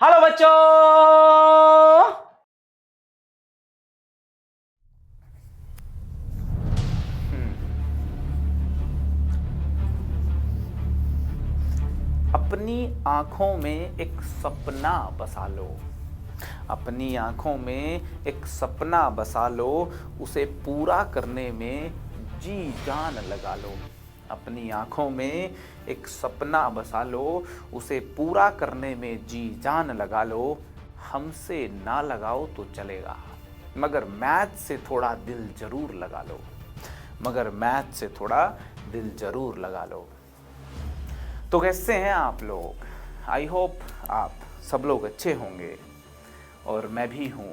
Hello बच्चों। अपनी आंखों में एक सपना बसा लो। अपनी आंखों में एक सपना बसा लो, उसे पूरा करने में जी जान लगा लो। अपनी आंखों में एक सपना बसा लो, उसे पूरा करने में जी जान लगा लो। हमसे ना लगाओ तो चलेगा, मगर मैथ से थोड़ा दिल जरूर लगा लो। मगर मैथ से थोड़ा दिल जरूर लगा लो। तो कैसे हैं आप लोग? आई होप आप सब लोग अच्छे होंगे और मैं भी हूं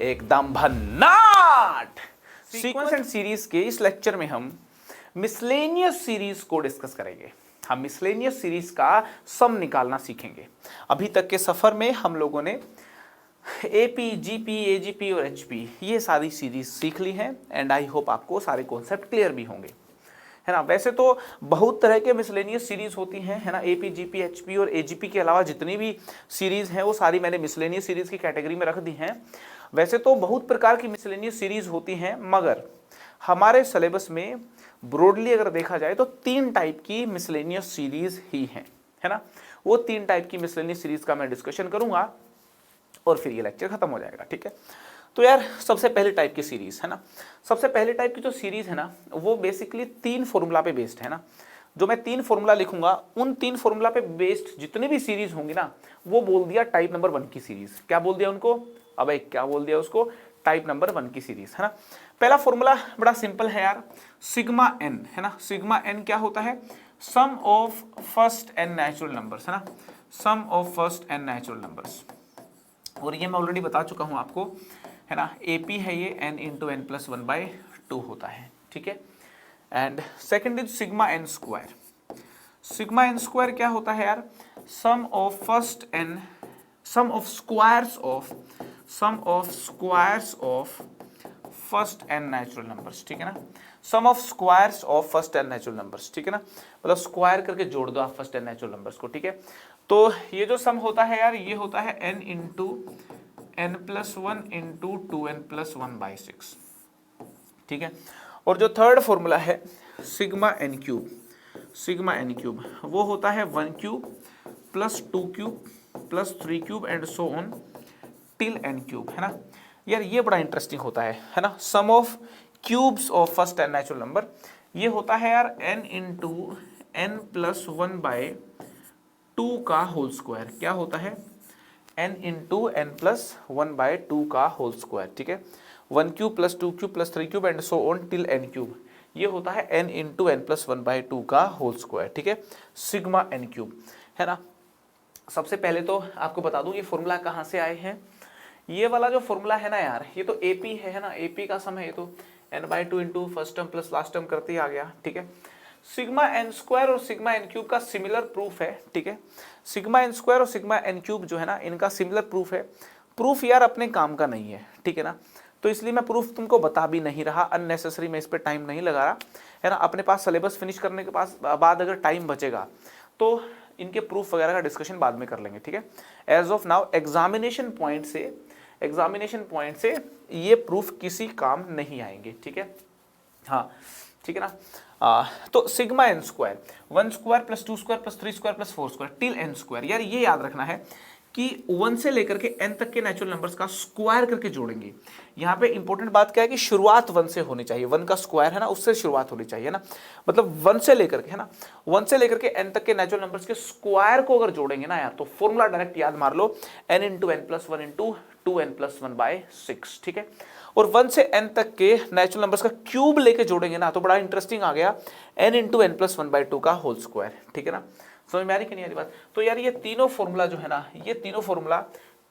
एकदम भन्नाट। सीक्वेंस एंड सीरीज के इस लेक्चर में हम मिसलेनियस सीरीज को डिस्कस करेंगे। हम मिसलेनियस सीरीज का सम निकालना सीखेंगे। अभी तक के सफर में हम लोगों ने एपी, जीपी, एजीपी और एचपी ये सारी सीरीज सीख ली हैं एंड आई होप आपको सारे कॉन्सेप्ट क्लियर भी होंगे, है ना। वैसे तो बहुत तरह के मिसलेनियस सीरीज होती हैं, है ना। एपी, जीपी, एचपी और एजीपी के अलावा जितनी भी सीरीज हैं वो सारी मैंने मिसलेनियस सीरीज की कैटेगरी में रख दी हैं। वैसे तो बहुत प्रकार की मिसलेनियस सीरीज होती हैं, मगर हमारे सिलेबस में ब्रॉडली अगर देखा जाए तो 3 टाइप की मिसलेनियस सीरीज ही हैं, है ना। वो 3 टाइप की मिसलेनियस सीरीज का मैं डिस्कशन करूंगा और फिर ये लेक्चर खत्म हो जाएगा, ठीक है। तो यार सबसे पहले टाइप की सीरीज, है ना। सबसे पहले टाइप की जो सीरीज है ना वो बेसिकली 3 फॉर्मूला पे बेस्ड है ना। जो मैं 3 फॉर्मूला लिखूंगा उन 3 फॉर्मूला पे बेस्ड जितनी भी सीरीज होंगी ना वो बोल दिया टाइप नंबर 1 की सीरीज। क्या बोल दिया उनको? अब क्या बोल दिया उसको? टाइप नंबर 1 की सीरीज, है ना। पहला फॉर्मूला बड़ा सिंपल है यार, सिग्मा एन, है ना। सिग्मा एन क्या होता है? Sum of first n natural numbers, है ना। Sum of first n natural numbers. और ये मैं ऑलरेडी बता चुका हूं आपको, है ना। एपी है ये n इंटू एन प्लस 1/2 होता है, ठीक है। And second is sigma n square. Sigma n square क्या होता है यार? Sum of first n, sum of squares of first n natural numbers, ठीक है ना। Sum of squares of first n natural numbers, ठीक है ना। मतलब स्क्वायर करके जोड़ दो आप फर्स्ट एन नेचुरल नंबर्स को, ठीक है। तो ये जो सम होता है यार ये होता है n into n plus 1 into 2n+1/6, ठीक है। और जो थर्ड फॉर्मूला है sigma n cube, sigma n cube वो होता है 1 cube plus 2 cube plus 3 cube and so on till n cube, है ना। यार ये बड़ा इंटरेस्टिंग होता है ना। Sum of cubes of first n natural number ये होता है यार n इंटू एन प्लस 1/2 का होल स्क्वायर। क्या होता है? n इंटू एन प्लस 1/2 का होल स्क्वायर, ठीक है। 1 cube plus 2 cube plus 3 cube and so on till n cube. ये होता है n इंटू एन प्लस 1/2 का होल स्क्वायर, ठीक है। सिग्मा एन क्यूब, है ना। सबसे पहले तो आपको बता दूं ये फॉर्मूला कहाँ से आए हैं। ये वाला जो फॉर्मूला है ना यार ये तो एपी है ना। एपी का सम है ये तो n/2 into first term plus last term करते ही आ गया, ठीक है। सिग्मा एन स्क्वायर और सिग्मा एन क्यूब का सिमिलर प्रूफ है, ठीक है। सिग्मा एन स्क्वायर और सिग्मा एन क्यूब जो है ना इनका सिमिलर प्रूफ है। प्रूफ यार अपने काम का नहीं है, ठीक है ना। तो इसलिए मैं प्रूफ तुमको बता भी नहीं रहा, अननेसेसरी मैं इस पर टाइम नहीं लगा रहा, है ना। अपने पास सिलेबस फिनिश करने के बाद अगर टाइम बचेगा तो इनके प्रूफ वगैरह का डिस्कशन बाद में कर लेंगे, ठीक है। As of now examination point से ये प्रूफ किसी काम नहीं आएंगे, ठीक है। हाँ ठीक है ना। तो sigma n square 1 square plus 2 square plus 3 square plus 4 square till n square. यार ये याद रखना है कि 1 से लेकर के n तक के नेचुरल नंबर्स का स्क्वायर करके जोड़ेंगे। यहाँ पे इंपॉर्टेंट बात क्या है कि शुरुआत 1 से होनी चाहिए। 1 का स्क्वायर है ना उससे शुरुआत होनी चाहिए ना। मतलब 1 से लेकर के, है ना, 1 से लेकर के n तक के नेचुरल नंबर्स के स्क्वायर को अगर जोड़ेंगे ना यार तो फॉर्मूला डायरेक्ट याद मार लो n into n plus 1 into 2n+1/6, ठीक है। और 1 से n तक के नेचुरल नंबर्स का क्यूब लेके जोड़ेंगे ना तो बड़ा इंटरेस्टिंग आ गया n इंटू एन प्लस 1/2 का होल स्क्वायर, ठीक है ना। समझ में आ रही कि नहीं आ रही बात? तो यार ये तीनों फॉर्मूला जो है ना ये तीनों फॉर्मूला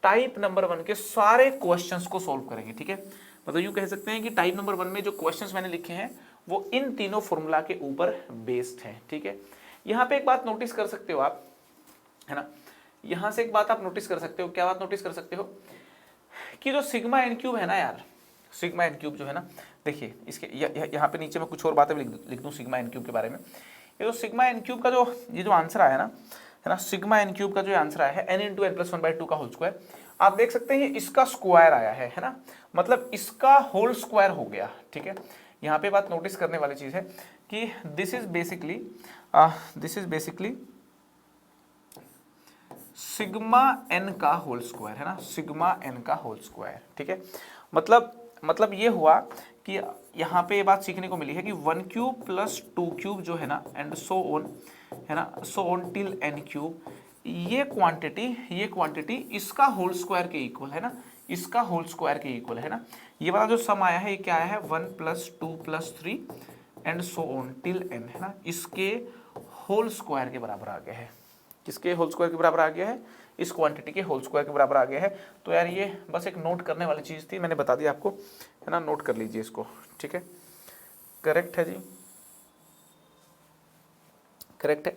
टाइप नंबर 1 के सारे क्वेश्चंस को सोल्व करेंगे, ठीक है। मतलब यूं कह सकते हैं कि टाइप नंबर 1 में जो क्वेश्चंस मैंने लिखे हैं वो इन तीनों फॉर्मूला के ऊपर बेस्ड हैं, ठीक है। यहाँ पे एक बात नोटिस कर सकते हो आप, है ना। यहां से एक बात आप नोटिस कर सकते हो। क्या बात नोटिस कर सकते हो? कि जो सिग्मा एन क्यूब है ना यार, सिग्मा एन क्यूब जो है ना, देखिए इसके यहाँ पे नीचे मैं कुछ और बातें लिख दूं सिग्मा एन क्यूब के बारे में। ये जो सिग्मा एन क्यूब का जो ये जो आंसर आया ना, है ना। सिग्मा एन क्यूब का जो आंसर आया है n into n plus one by two का होल स्क्वायर। आप देख सकते हैं इसका स्क्वायर आया है ना, मतलब इसका होल स्क्वायर हो गया, ठीक है। यहाँ पे बात नोटिस करने वाली चीज है कि this is basically sigma n का होल स्क्वायर, है ना, सिग्मा एन का होल स्क्वायर, ठीक है। मतलब ये हुआ कि यहाँ पे ये बात सीखने को मिली है कि 1 क्यूब प्लस 2 क्यूब जो है ना, एंड सो ऑन, है ना, सो ऑन टिल n क्यूब, ये क्वांटिटी इसका होल स्क्वायर के इक्वल है ना, इसका होल स्क्वायर के इक्वल है ना। ये वाला जो सम आया है ये क्या आया है, 1 plus 2 plus 3 and so on till n, है ना, इसके होल स्क्वायर के बराबर आ गया है। किसके होल स्क्वायर के बराबर आ गया है, इस क्वांटिटी के होल स्क्वायर के बराबर आ गया है। तो यार ये बस एक नोट करने वाली चीज़ थी, मैंने बता दिया आपको, है ना, नोट कर लीजिए इसको, ठीक है। करेक्ट है जी, करेक्ट है,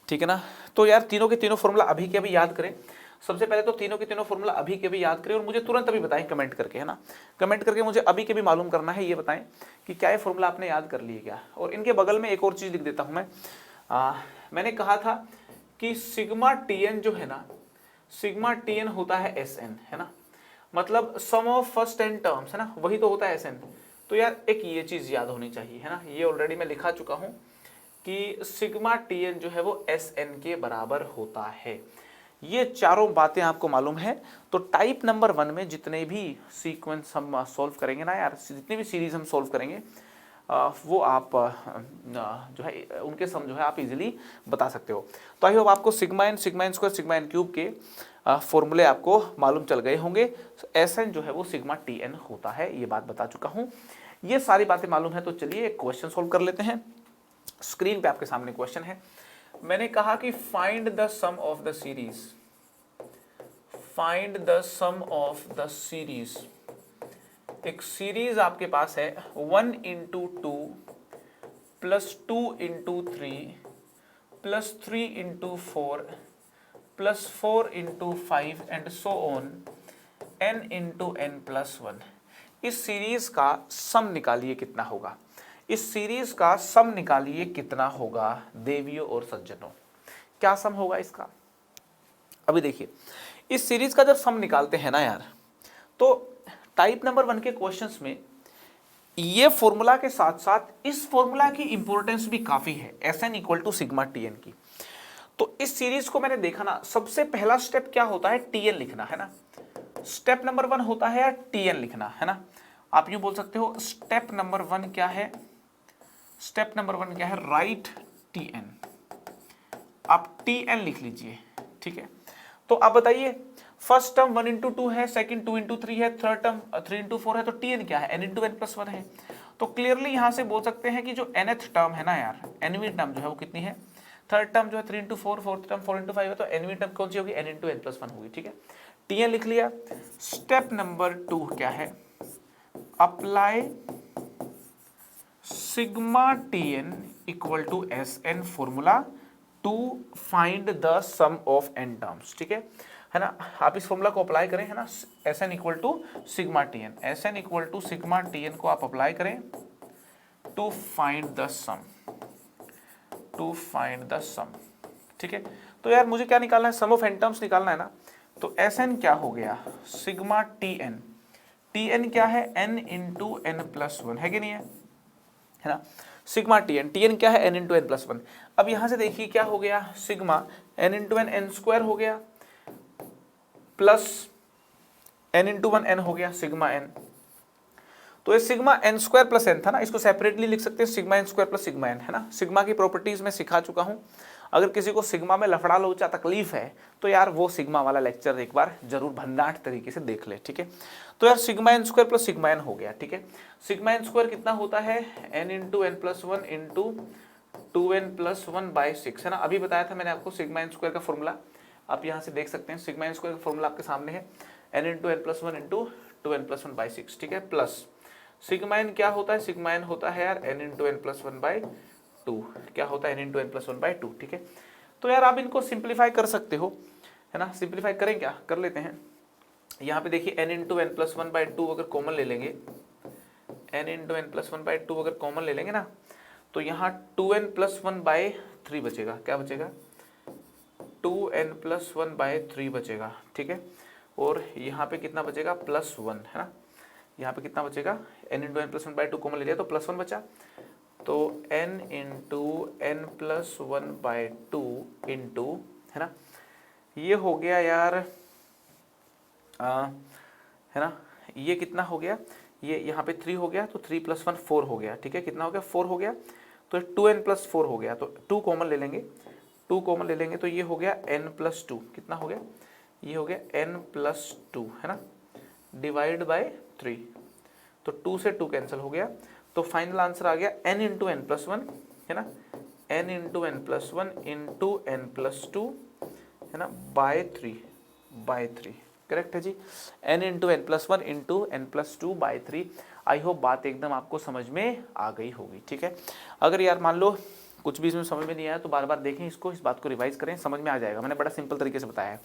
ठीक है ना। तो यार तीनों के तीनों फॉर्मूला अभी के अभी याद करें। सबसे पहले तो तीनों के तीनों फॉर्मूला अभी के अभी याद करें और मुझे तुरंत अभी बताएं कमेंट करके, है ना, कमेंट करके मुझे अभी के भी मालूम करना है, ये बताएं कि क्या ये फॉर्मूला आपने याद कर लिए क्या। और इनके बगल में एक और चीज़ लिख देता हूँ मैं, मैंने कहा था कि सिग्मा टीएन जो है ना, सिग्मा टीएन होता है एस एन, है ना, मतलब सम ऑफ फर्स्ट एन टर्म्स, है ना, वही तो होता है एस एन। तो यार एक ये चीज़ याद होनी चाहिए, है ना, ये ऑलरेडी मैं लिखा चुका हूँ कि सिग्मा टीएन जो है वो एस एन के बराबर होता है। ये चारों बातें आपको मालूम है। तो टाइप नंबर 1 में जितने भी सीक्वेंस हम सॉल्व करेंगे ना यार, जितने भी सीरीज हम सॉल्व करेंगे वो आप जो है उनके सम जो है आप इजीली बता सकते हो। तो आई होप आपको sigma n square sigma n cube के फॉर्मूले आपको मालूम चल गए होंगे। एस एन जो है वो सिग्मा टी एन होता है, ये बात बता चुका हूँ। ये सारी बातें मालूम है तो चलिए एक क्वेश्चन सॉल्व कर लेते हैं। स्क्रीन पे आपके सामने क्वेश्चन है। मैंने कहा कि find the sum of the series, find the sum of the series. एक सीरीज आपके पास है 1 into 2 plus 2 into 3 plus 3 into 4 plus 4 into 5 and so on n into n plus 1। इस सीरीज का सम निकालिए कितना होगा, इस सीरीज का सम निकालिए कितना होगा देवियों और सज्जनों। क्या सम होगा इसका, अभी देखिए इस सीरीज का जब सम निकालते हैं ना यार, तो टाइप नंबर 1 के क्वेश्चंस में ये फॉर्मूला के साथ साथ इस फॉर्मूला की इंपॉर्टेंस भी काफी है, S n equal to sigma T n की। तो इस सीरीज को मैंने देखा ना, सबसे पहला स्टेप क्या होता है, टी एन लिखना, है ना। स्टेप नंबर 1 होता है यार टी एन लिखना, है ना। आप यूं बोल सकते हो स्टेप नंबर 1 क्या है, स्टेप नंबर 1 क्या है, राइट टी एन। आप टी एन लिख लीजिए, ठीक है। तो आप बताइए फर्स्ट टर्म 1 इंटू 2 है, सेकंड 2 इंटू 3 है, थर्ड टर्म 3 इंटू 4 है, तो टी एन क्या है, n इंटू एन प्लस 1 है। तो क्लियरली यहां से बोल सकते हैं कि जो nth टर्म है ना यार, nवीं टर्म जो है वो कितनी है, थर्ड टर्म जो है 3 इंटू 4, फोर्थ टर्म 4 इंटू 5 है, तो nवीं टर्म कौन सी होगी, n इंटू एन प्लस 1 होगी, ठीक है। टी एन लिख लिया। स्टेप नंबर 2 क्या है, apply sigma T n equal to S n formula to find the sum of n terms, ठीक है ना। आप इस फॉर्मूला को अप्लाई करें, है ना, S n equal to sigma T n, S n equal to sigma T n को आप अप्लाई करें to find the sum, to find the sum, ठीक है। तो यार मुझे क्या निकालना है, सम ऑफ एन टर्म्स निकालना है ना। तो एस एन क्या हो गया, sigma T n, T n क्या है, एन इंटू एन प्लस 1 है कि नहीं है, है ना। सिग्मा टी एन क्या है, एन इंटू एन प्लस 1। अब यहां से देखिए क्या हो गया, sigma n into n square हो गया प्लस एन इंटू 1 एन हो गया सिग्मा एन। तो ये sigma n square plus n था ना, इसको सेपरेटली लिख सकते हैं sigma n square plus sigma n, है ना। सिग्मा की प्रॉपर्टीज में सिखा चुका हूं, अगर किसी को सिग्मा में लफड़ा लोचा तकलीफ है तो यार वो सिग्मा वाला लेक्चर एक बार जरूर भन्नाट तरीके से देख ले, ठीक है। तो यार sigma n square plus sigma n हो गया, ठीक है। सिग्मा एन स्क्वायर कितना होता है, n into n plus 1 into 2n plus 1 by 6, है ना। अभी बताया था मैंने आपको सिग्मा एन स्क्वायर का फॉर्मूला, आप यहाँ से देख सकते हैं सिग्मा एन स्क्वायर का फॉर्मूला आपके सामने है, n into n plus 1 into 2n plus 1 by 6, ठीक है। प्लस सिग्मा एन क्या होता है, सिग्मा एन होता है यार n into n plus 1 by 2, क्या होता है n into n plus 1 by 2, ठीक है। तो यार आप इनको सिंप्लीफाई कर सकते हो, है ना। सिंप्लीफाई करें क्या, कर लेते हैं। यहाँ पे देखिए n into n plus 1 by 2 अगर कॉमन ले लेंगे, n into n plus 1 by 2 अगर कॉमन ले लेंगे ना, तो यहाँ 2n प्लस 1 बाई 3 बचेगा, क्या बचेगा, 2n+1/3 बचेगा, ठीक है। और यहाँ पे कितना बचेगा, +1, है ना। यहाँ पे कितना बचेगा, n×n+1/2 कॉमन ले लिया तो +1 बचा, तो n×n+1/2 इंटू, है ना, ये हो गया यार है ना, ये कितना हो गया, ये यहाँ पे 3 हो गया तो 3 + 1 4 हो गया, ठीक है। कितना हो गया, 4 हो गया, तो 2n+4 हो गया, तो 2 कॉमन ले लेंगे, 2 कॉमन ले लेंगे तो ये हो गया n+2, कितना हो गया, ये हो गया n+2, है ना, डिवाइड बाय 3, तो 2 से 2 कैंसिल हो गया, तो फाइनल आंसर आ गया n×n+1, है ना, n×n+1 इंटू n+2, है ना, बाय 3, करेक्ट है जी, n×n+1 into n+2 by 3। I hope बात एकदम आपको समझ में आ गई होगी, ठीक है। अगर यार मान लो कुछ भी इसमें समझ में नहीं आया तो बार बार देखें इसको, इस बात को रिवाइज करें, समझ में आ जाएगा, मैंने बड़ा सिंपल तरीके से बताया है।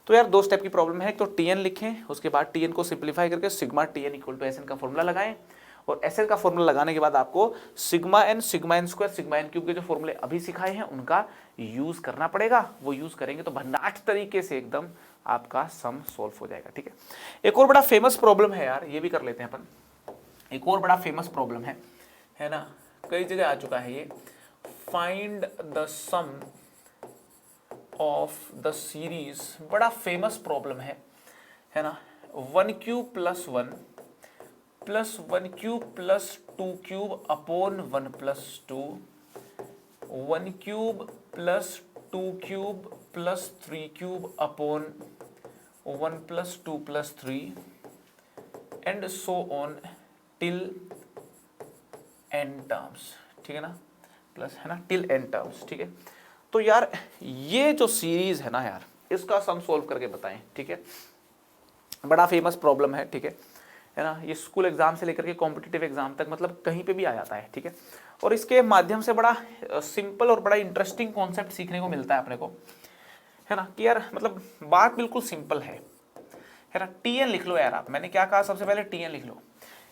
तो यार 2 स्टेप की प्रॉब्लम है, तो Tn लिखें, उसके बाद Tn को सिंप्लीफाई करके सिग्मा Tn = Sn का फॉर्मूला लगाएं, और Sn का फॉर्मूला लगाने के बाद आपको sigma n square sigma n cube के जो फॉर्मूले अभी सिखाए हैं उनका यूज करना पड़ेगा। वो यूज करेंगे तो भन्नाट तरीके से एकदम आपका सम सॉल्व हो जाएगा, ठीक है। एक और बड़ा फेमस प्रॉब्लम है यार, ये भी कर लेते हैं अपन। एक और बड़ा फेमस प्रॉब्लम है ना, कई जगह आ चुका है ये, find the sum of the series, बड़ा फेमस प्रॉब्लम है ना। 1³ + 1 + 1³ + 2³ upon 1 + 2, 1³ + 2³ + 3³ upon 1 + 2 + 3 and so on till n terms, ठीक है ना, प्लस, है ना, टिल n टर्म्स, ठीक है। तो यार ये जो सीरीज है ना यार, इसका सम सोल्व करके बताएं, ठीक है। बड़ा फेमस प्रॉब्लम है, ठीक है ना, ये स्कूल एग्जाम से लेकर के कॉम्पिटिटिव एग्जाम तक मतलब कहीं पे भी आ जाता है, ठीक है। और इसके माध्यम से बड़ा सिंपल और बड़ा इंटरेस्टिंग कॉन्सेप्ट सीखने को मिलता है अपने को, है ना, कि यार मतलब बात बिल्कुल सिंपल है ना। Tn लिख लो यार आप, मैंने क्या कहा, सबसे पहले Tn लिख लो,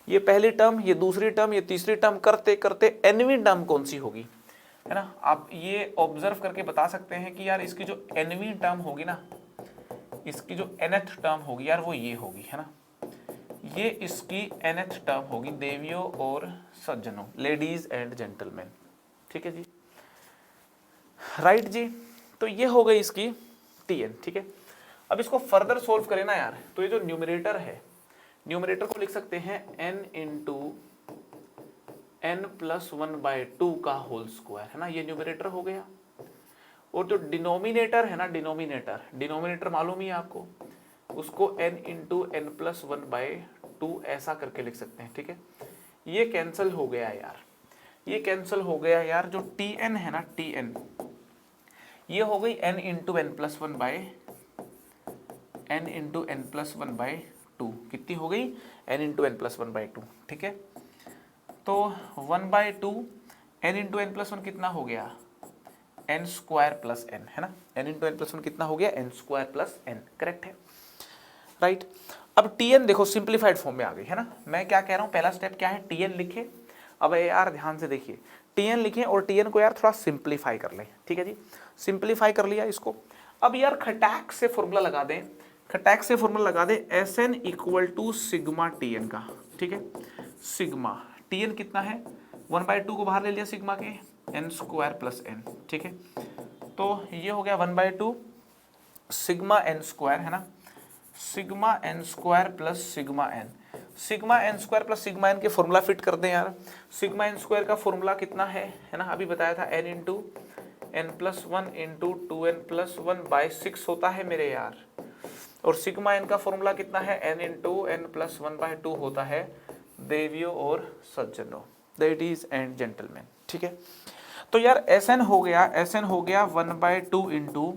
ये पहली टर्म, ये दूसरी टर्म, ये तीसरी टर्म, करते करते nवीं टर्म कौन सी होगी, है ना। आप ये ऑब्जर्व करके बता सकते हैं कि यार इसकी जो nवीं टर्म होगी ना, इसकी जो nth टर्म होगी यार वो ये होगी, है ना, ये इसकी nth टर्म होगी, देवियों और सज्जनों, लेडीज एंड जेंटलमैन, ठीक है जी, राइट जी। तो ये हो गई इसकी Tn, ठीक है। अब इसको फर्दर सोल्व करें ना यार, तो ये जो न्यूमरेटर है, न्यूमरेटर को लिख सकते हैं n×n+1/2 का होल स्क्वायर, है ना, ये न्यूमरेटर हो गया। और जो डिनोमिनेटर है ना, डिनोमिनेटर मालूम ही है आपको, उसको n×n+1/2 ऐसा करके लिख सकते हैं, ठीक है। ये कैंसिल हो गया यार, ये कैंसिल हो गया यार, जो Tn है ना, Tn ये हो गई n×n+1/2, कितनी हो गई, n×n+1/2, ठीक है। तो 1/2 n×n+1 कितना हो गया, n² + n, है ना, n×n+1 कितना हो गया, n² + n, करेक्ट है, राइट। अब Tn देखो सिंप्लीफाइड फॉर्म में आ गई, है ना। मैं क्या कह रहा हूँ, पहला स्टेप क्या है, Tn लिखे। अब यार ध्यान से देखिए, Tn लिखें और Tn को यार थोड़ा सिंप्लीफाई कर लें, ठीक है जी, सिंप्लीफाई कर लिया इसको। अब यार खटैक से फॉर्मूला लगा दें, खटैक से फॉर्मूला लगा दें Sn = सिग्मा Tn का, ठीक है। सिग्मा Tn कितना है, 1/2 को बाहर ले लिया सिग्मा के, n² + n, ठीक है। तो ये हो गया 1/2 सिग्मा n², है ना, sigma n² + sigma n, sigma n² + sigma n के फॉर्मूला फिट कर दें यार। सिग्मा n² का फॉर्मूला कितना है ना, अभी बताया था, n×n+1 × 2n+1/6 होता है मेरे यार। और सिग्मा n का फॉर्मूला कितना है, n×n+1/2 होता है, देवियों और सज्जनों, लेडीज एंड जेंटलमैन, ठीक है। तो यार Sn हो गया 1/2 इंटू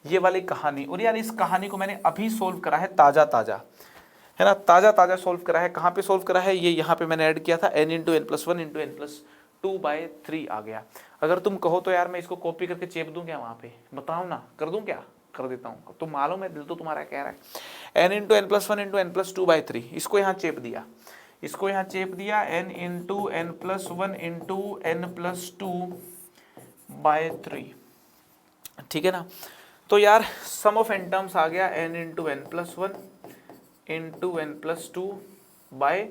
ये वाली कहानी। और यार इस कहानी को मैंने अभी सोल्व करा है, ताजा ताजा, है ना, ताजा ताजा सोल्व करा है। कहाँ पे सोल्व करा है, ये यहाँ पे मैंने ऐड किया था, n×n+1 × n+2/3 आ गया। अगर तुम कहो तो यार मैं इसको कॉपी करके चेप दूं क्या वहाँ पे, बताओ ना, कर दूं क्या, कर देता हूँ। तुम मालूम है, दिल तो तुम्हारा कह रहा है, n×n+1 × n+2/3, इसको यहाँ चेप दिया, इसको यहाँ चेप दिया, n×n+1 × n+2/3, ठीक है ना। तो यार सम ऑफ एन टर्म्स आ गया n into n plus one into n plus two by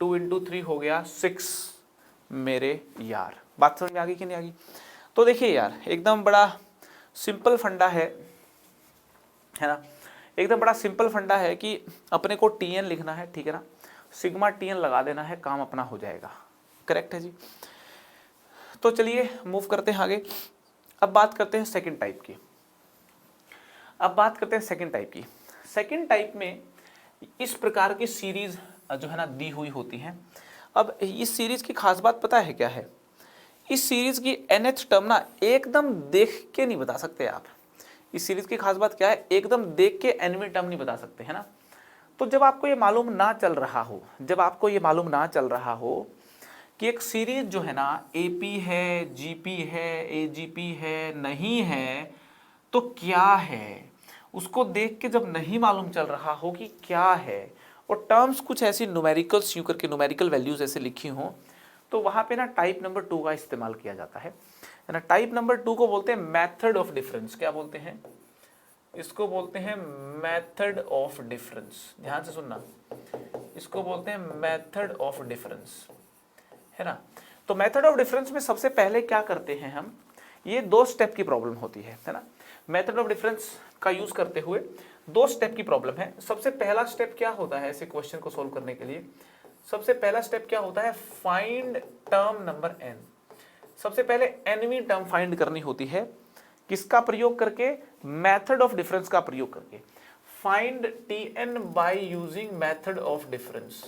2 into 3 हो गया 6 मेरे यार। बात समझ में आ गई कि नहीं आ गई? तो देखिए यार एकदम बड़ा सिंपल फंडा है ना, एकदम बड़ा सिंपल फंडा है कि अपने को टीएन लिखना है, ठीक है ना, सिग्मा टीएन लगा देना है, काम अपना हो जाएगा। करेक्ट है जी। तो चलिए मूव करते हैं आगे। अब बात करते हैं सेकंड टाइप की। सेकंड टाइप में इस प्रकार की सीरीज जो है ना दी हुई होती हैं। अब इस सीरीज की खास बात पता है क्या है? इस सीरीज की nth टर्म ना एकदम देख के नहीं बता सकते आप। इस सीरीज की खास बात क्या है? एकदम देख के nवीं टर्म नहीं बता सकते, है ना। तो जब आपको ये मालूम ना चल रहा हो कि एक सीरीज जो है ना AP है, GP है, AGP है, नहीं है तो क्या है, उसको देख के जब नहीं मालूम चल रहा हो कि क्या है और टर्म्स कुछ ऐसी न्यूमेरिकल्स यूं करके न्यूमेरिकल वैल्यूज ऐसे लिखी हों, तो वहां पे ना टाइप नंबर 2 का इस्तेमाल किया जाता है ना। टाइप नंबर 2 को बोलते हैं मेथड ऑफ डिफरेंस। क्या बोलते हैं? इसको बोलते हैं मेथड ऑफ डिफरेंस। ध्यान से सुनना, इसको बोलते हैं मेथड ऑफ डिफरेंस, है ना। तो मेथड ऑफ डिफरेंस में सबसे पहले क्या करते हैं हम, ये 2 स्टेप की प्रॉब्लम होती है ना। मेथड ऑफ डिफरेंस का यूज करते हुए 2 स्टेप की प्रॉब्लम है। सबसे पहला स्टेप क्या होता है ऐसे क्वेश्चन को सोल्व करने के लिए? सबसे पहला स्टेप क्या होता है? Find term number n। सबसे पहले nवीं टर्म फाइंड करनी होती है। किसका प्रयोग करके? मेथड ऑफ डिफरेंस का प्रयोग करके। Find Tn by using method of difference,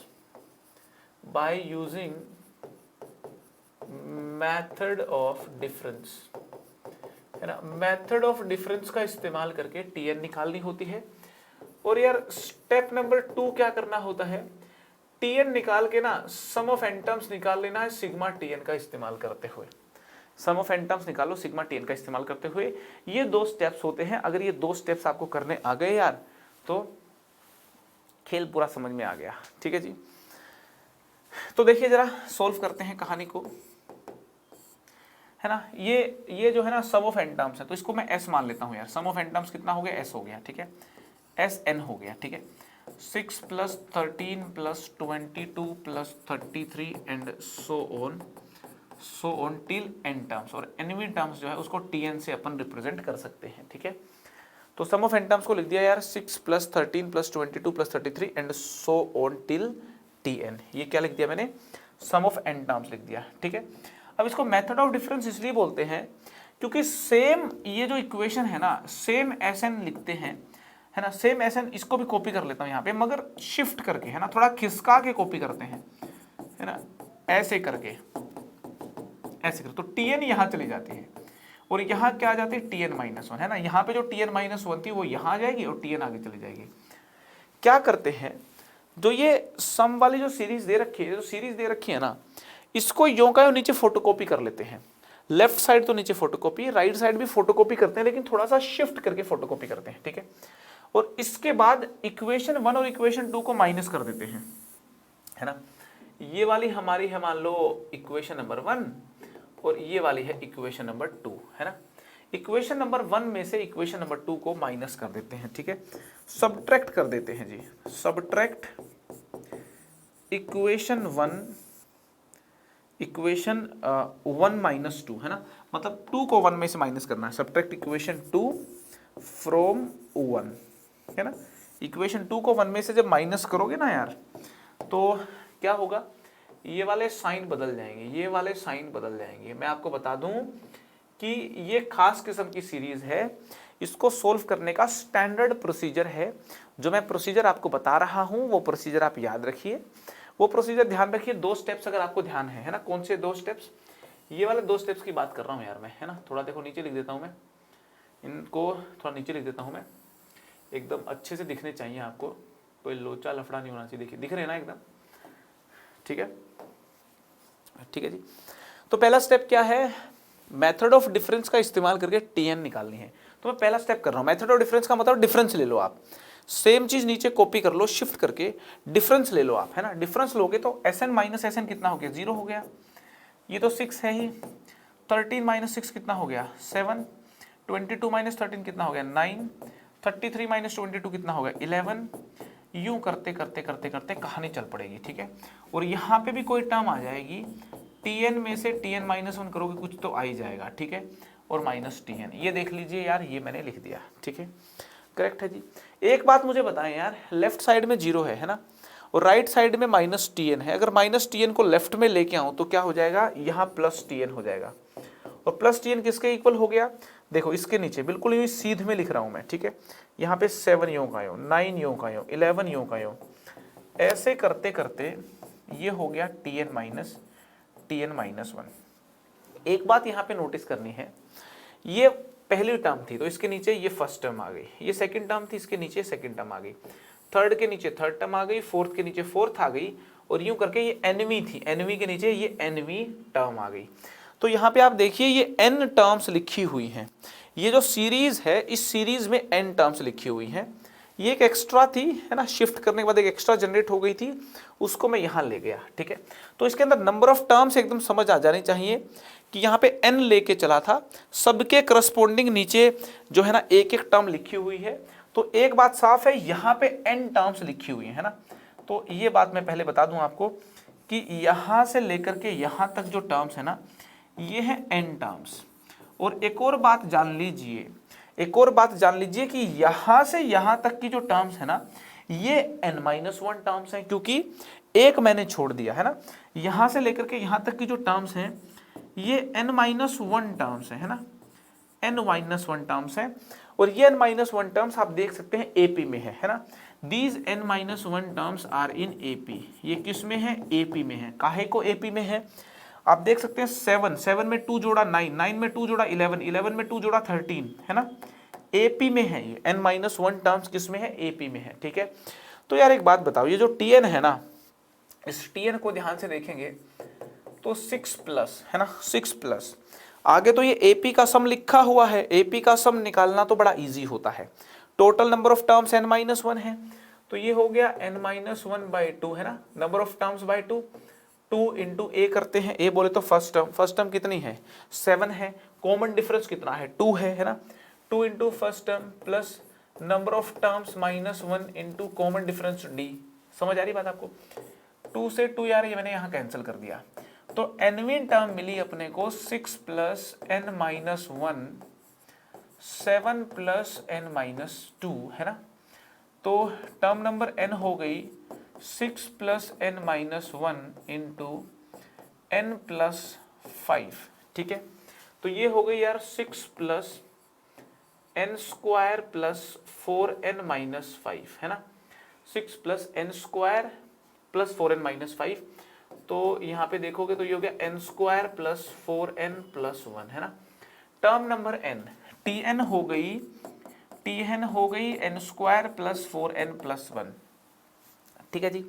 by using method of difference, है ना। मेथड ऑफ डिफरेंस का इस्तेमाल करके Tn निकालनी होती है। और यार स्टेप नंबर 2 क्या करना होता है? Tn निकाल के ना सम ऑफ एन टर्म्स निकाल लेना है सिग्मा Tn का इस्तेमाल करते हुए। सम ऑफ एन टर्म्स निकालो सिग्मा Tn का इस्तेमाल करते हुए। ये 2 स्टेप्स होते हैं। अगर ये 2 स्टेप्स आपको करने आ गए यार तो खेल पूरा समझ में आ गया, ठीक है जी। तो देखिए जरा सोल्व करते हैं कहानी को, है ना। ये जो है ना सम ऑफ एन टर्म्स है, तो इसको मैं s मान लेता हूं यार। सम ऑफ एन टर्म्स कितना हो गया? s हो गया, ठीक है, Sn हो गया, ठीक है। 6 + 13 + 22 + 33 and so on till n terms. और nवीं टर्म्स जो है उसको Tn से अपन रिप्रेजेंट कर सकते हैं, ठीक है। तो सम ऑफ एन टर्म्स को लिख दिया यार 6 + 13 + 22 + 33 and so on till Tn। ये क्या लिख दिया मैंने? सम ऑफ एन टर्म्स लिख दिया, ठीक है। अब इसको मेथड ऑफ डिफरेंस इसलिए बोलते हैं क्योंकि सेम ये जो इक्वेशन है ना, सेम Sn लिखते हैं, है ना। सेम Sn, इसको भी कॉपी कर लेता हूं यहाँ पे, मगर शिफ्ट करके, है ना, थोड़ा खिसका के कॉपी करते हैं, है ना, ऐसे करके, तो Tn यहाँ चली जाती है और यहाँ क्या आ जाती है? Tn-1, है ना। यहाँ पे जो Tn-1 थी वो यहाँ आ जाएगी और Tn आगे चली जाएगी। क्या करते हैं, जो ये सम वाली जो सीरीज दे रखी है ना, इसको यों का नीचे फोटोकॉपी कर लेते हैं। लेफ्ट साइड तो नीचे फोटोकॉपी, राइट साइड भी फोटोकॉपी करते हैं, लेकिन थोड़ा सा शिफ्ट करके फोटोकॉपी करते हैं, ठीक है। और इसके बाद इक्वेशन 1 और इक्वेशन 2 को माइनस कर देते हैं, है ना। ये वाली हमारी है मान लो इक्वेशन नंबर 1 और ये वाली है इक्वेशन नंबर 2, है ना। इक्वेशन नंबर 1 में से इक्वेशन नंबर 2 को माइनस कर देते हैं, ठीक है। सब्ट्रैक्ट कर देते हैं जी। सब्ट्रैक्ट इक्वेशन 1 माइनस 2, है ना। मतलब 2 को 1 में से माइनस करना है। सब्ट्रैक्ट इक्वेशन 2 फ्रॉम 1, है ना। इक्वेशन 2 को 1 में से जब माइनस करोगे ना यार, तो क्या होगा? ये वाले साइन बदल जाएंगे, मैं आपको बता दूं कि ये खास किस्म की सीरीज है। इसको सोल्व करने का स्टैंडर्ड प्रोसीजर है। जो मैं प्रोसीजर आपको बता रहा हूं वो प्रोसीजर आप याद रखिए, वो प्रोसीजर ध्यान रखिए। 2 स्टेप्स अगर आपको ध्यान है ना, कौन से 2 स्टेप्स? ये वाले 2 स्टेप्स की बात कर रहा हूँ यार मैं, है ना। थोड़ा देखो नीचे लिख देता हूँ मैं, इनको थोड़ा नीचे लिख देता हूँ मैं, एकदम अच्छे से दिखने चाहिए आपको, कोई लोचा लफड़ा नहीं होना चाहिए। देखिए दिख रहे हैं ना एकदम, ठीक है, ठीक है जी। तो पहला स्टेप क्या है? मेथड ऑफ डिफरेंस का इस्तेमाल करके Tn निकालनी है। तो मैं पहला स्टेप कर रहा हूँ। मेथड ऑफ डिफरेंस का मतलब डिफरेंस ले लो आप, सेम चीज नीचे कॉपी कर लो, शिफ्ट करके डिफरेंस ले लो आप, है ना। डिफरेंस लोगे तो Sn - Sn कितना हो गया? 0 हो गया। ये तो 6 है ही। 13 - 6 कितना हो गया? 7। 22 माइनस 13 कितना हो गया 9, 33 माइनस 22 कितना हो गया 11। यूं करते करते करते करते कहानी चल पड़ेगी, ठीक है। और यहाँ पे भी कोई टर्म आ जाएगी, tn में से tn माइनस 1 करोगे कुछ तो आ ही जाएगा, ठीक है, और माइनस tn, ये देख लीजिए यार, ये मैंने लिख दिया, ठीक है, करेक्ट है जी। एक बात मुझे बताएं यार, लेफ्ट साइड में 0 है ना, और राइट साइड में माइनस tn है, अगर माइनस tn को लेफ्ट में लेके आऊं तो क्या हो जाएगा, यहाँ प्लस tn हो जाएगा। और प्लस tn किसके इक्वल हो गया, देखो इसके नीचे बिल्कुल ये सीध में लिख रहा हूं मैं, ठीक है, यहाँ पे 7 यों का यों, 9 यों का यों, 11 यों का यों, ऐसे करते करते ये हो गया tn माइनस 1। एक बात यहाँ पे नोटिस करनी है, ये पहली टर्म थी तो इसके नीचे ये फर्स्ट टर्म आ गई, ये सेकंड टर्म थी इसके नीचे सेकंड टर्म आ गई, थर्ड के नीचे थर्ड टर्म आ गई, फोर्थ के नीचे फोर्थ आ गई, और यूं करके ये एनवी थी, एनवी के नीचे ये एनवी टर्म आ गई। तो यहाँ पे आप देखिए ये n टर्म्स लिखी हुई हैं, ये जो सीरीज है इस सीरीज में n टर्म्स लिखी हुई हैं, ये एक एक्स्ट्रा थी है ना, शिफ्ट करने के बाद एक एक्स्ट्रा जनरेट हो गई थी, उसको मैं यहाँ ले गया, ठीक है। तो इसके अंदर नंबर ऑफ टर्म्स एकदम समझ आ जानी चाहिए कि यहाँ पे n लेके चला था, सबके करस्पॉन्डिंग नीचे जो है ना एक एक टर्म लिखी हुई है। तो एक बात साफ है, यहाँ पे n टर्म्स लिखी हुई है ना, तो ये बात मैं पहले बता दूं आपको कि यहाँ से लेकर के यहाँ तक जो टर्म्स है ना, ये है n टर्म्स। और एक और बात जान लीजिए, एक और बात जान लीजिए कि यहां से यहां तक की जो टर्म्स है ना, ये n-1 टर्म्स हैं, क्योंकि एक मैंने छोड़ दिया है ना। यहां से लेकर के यहां तक की जो टर्म्स हैं ये n-1 टर्म्स है ना, n-1 टर्म्स है। और ये n-1 टर्म्स आप देख सकते हैं AP में है ना, these n-1 terms are in AP। ये किस में है, AP में है। काहे को AP में है, आप देख सकते हैं 7 में 2 जोड़ा 9, 9 में 2 जोड़ा 11, 11 में 2 जोड़ा 13 है ना, AP में है ये n-1 टर्म्स, किस में है, AP में है, ठीक है। तो यार एक बात बताओ, ये जो tn है ना, इस tn को ध्यान से देखेंगे तो 6 प्लस है ना, 6 प्लस आगे तो ये AP का सम लिखा हुआ है, AP का सम निकालना तो बड़ा इजी होता है। Total number of terms n-1 है, तो ये हो गया n-1/2 है ना, number of terms by 2, 2 into a करते हैं, a बोले तो फर्स्ट टर्म कितनी है 7 है, कॉमन डिफरेंस कितना है 2 है ना, 2 into first term plus number of terms -1 into common difference d। समझ आ रही बात आपको, 2 से 2 यार ये मैंने यहाँ कैंसिल कर दिया, तो nवीं टर्म मिली अपने को 6 प्लस n-1, 7 प्लस n-2 है ना। तो टर्म नंबर n हो गई 6 plus n-1 into n plus 5, ठीक है। तो ये हो गई यार 6 plus n square plus 4n-5 है ना, 6 plus n square plus 4n-5। तो यहाँ पे देखोगे तो ये हो गया n square plus 4n plus 1 है ना। टर्म नंबर n tn हो गई n square plus 4n plus 1, ठीक है जी।